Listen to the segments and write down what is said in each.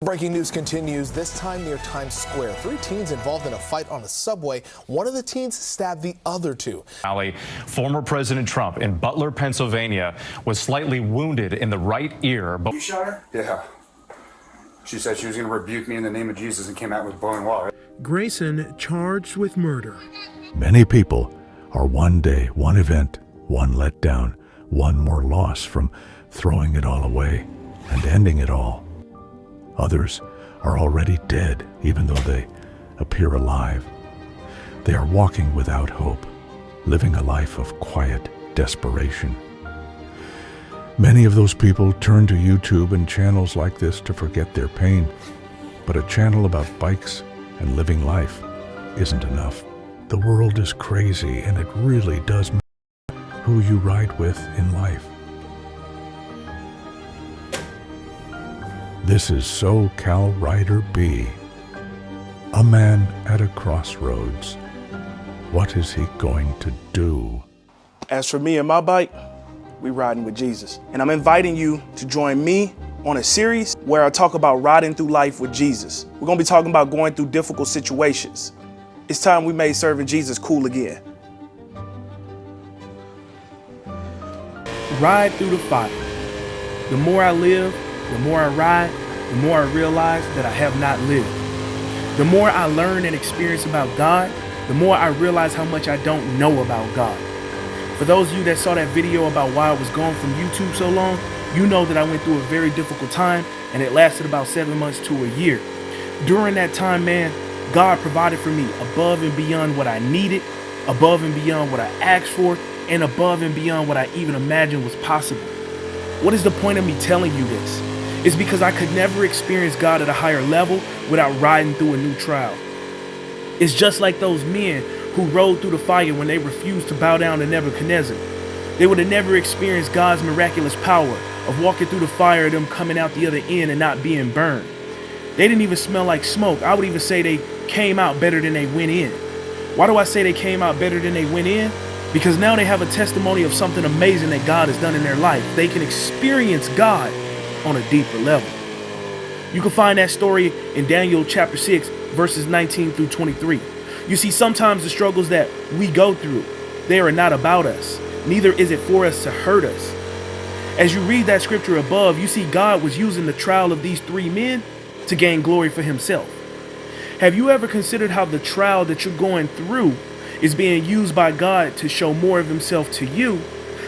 Breaking news continues, this time near Times Square. 3 teens involved in a fight on a subway. One of the teens stabbed the other 2. Former President Trump in Butler, Pennsylvania, was slightly wounded in the right ear. You shot her? Yeah. She said she was going to rebuke me in the name of Jesus and came out with blowing water. Grayson charged with murder. Many people are one day, one event, one letdown, one more loss from throwing it all away and ending it all. Others are already dead, even though they appear alive. They are walking without hope, living a life of quiet desperation. Many of those people turn to YouTube and channels like this to forget their pain. But a channel about bikes and living life isn't enough. The world is crazy, and it really does matter who you ride with in life. This is SoCal Rider B, a man at a crossroads. What is he going to do? As for me and my bike, we riding with Jesus. And I'm inviting you to join me on a series where I talk about riding through life with Jesus. We're gonna be talking about going through difficult situations. It's time we made serving Jesus cool again. Ride through the fire. The more I live, the more I ride, the more I realize that I have not lived. The more I learn and experience about God, the more I realize how much I don't know about God. For those of you that saw that video about why I was gone from YouTube so long, you know that I went through a very difficult time, and it lasted about 7 months to a year. During that time, man, God provided for me above and beyond what I needed, above and beyond what I asked for, and above and beyond what I even imagined was possible. What is the point of me telling you this? It's because I could never experience God at a higher level without riding through a new trial. It's just like those men who rode through the fire when they refused to bow down to Nebuchadnezzar. They would have never experienced God's miraculous power of walking through the fire and them coming out the other end and not being burned. They didn't even smell like smoke. I would even say they came out better than they went in. Why do I say they came out better than they went in? Because now they have a testimony of something amazing that God has done in their life. They can experience God on a deeper level. You can find that story in Daniel chapter 6, verses 19 through 23. You see, sometimes the struggles that we go through, they are not about us. Neither is it for us to hurt us. As you read that scripture above, you see God was using the trial of these 3 men to gain glory for himself. Have you ever considered how the trial that you're going through is being used by God to show more of himself to you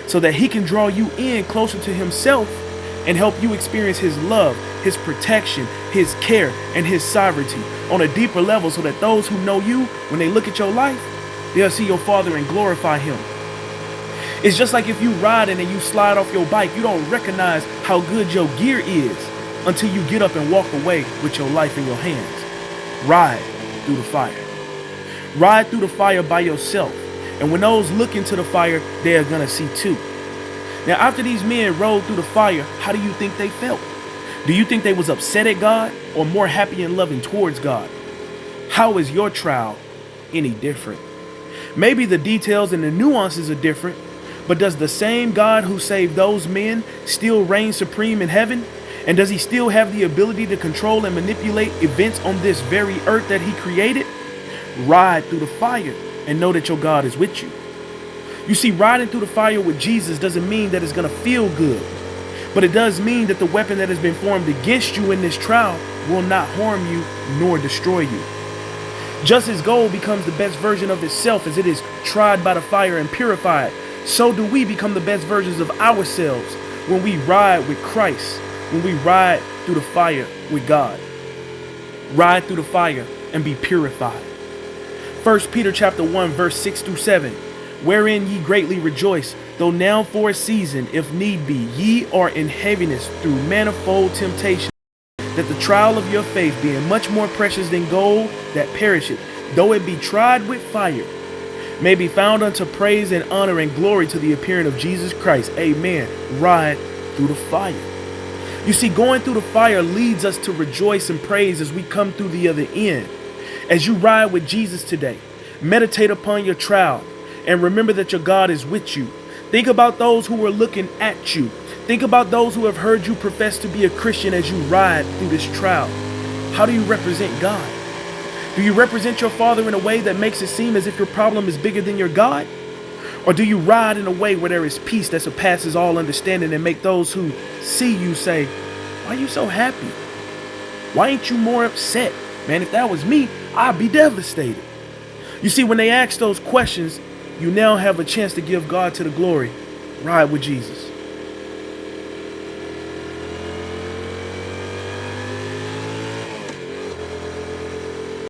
so that he can draw you in closer to himself and help you experience his love, his protection, his care, and his sovereignty on a deeper level so that those who know you, when they look at your life, they'll see your Father and glorify him. It's just like if you riding and you slide off your bike, you don't recognize how good your gear is until you get up and walk away with your life in your hands. Ride through the fire. Ride through the fire by yourself. And when those look into the fire, they are going to see too. Now, after these men rode through the fire, how do you think they felt? Do you think they was upset at God or more happy and loving towards God? How is your trial any different? Maybe the details and the nuances are different, but does the same God who saved those men still reign supreme in heaven? And does he still have the ability to control and manipulate events on this very earth that he created? Ride through the fire and know that your God is with you. You see, riding through the fire with Jesus doesn't mean that it's going to feel good, but it does mean that the weapon that has been formed against you in this trial will not harm you nor destroy you. Just as gold becomes the best version of itself as it is tried by the fire and purified, so do we become the best versions of ourselves when we ride with Christ, when we ride through the fire with God. Ride through the fire and be purified. 1 Peter chapter 1, verse 6 through 7. Wherein ye greatly rejoice, though now for a season, if need be, ye are in heaviness through manifold temptation, that the trial of your faith, being much more precious than gold that perisheth, though it be tried with fire, may be found unto praise and honor and glory to the appearing of Jesus Christ. Amen. Ride through the fire. You see, going through the fire leads us to rejoice and praise as we come through the other end. As you ride with Jesus today, meditate upon your trial and remember that your God is with you. Think about those who are looking at you. Think about those who have heard you profess to be a Christian as you ride through this trial. How do you represent God? Do you represent your Father in a way that makes it seem as if your problem is bigger than your God? Or do you ride in a way where there is peace that surpasses all understanding and make those who see you say, why are you so happy? Why ain't you more upset? Man, if that was me, I'd be devastated. You see, when they ask those questions, you now have a chance to give God to the glory. Ride with Jesus.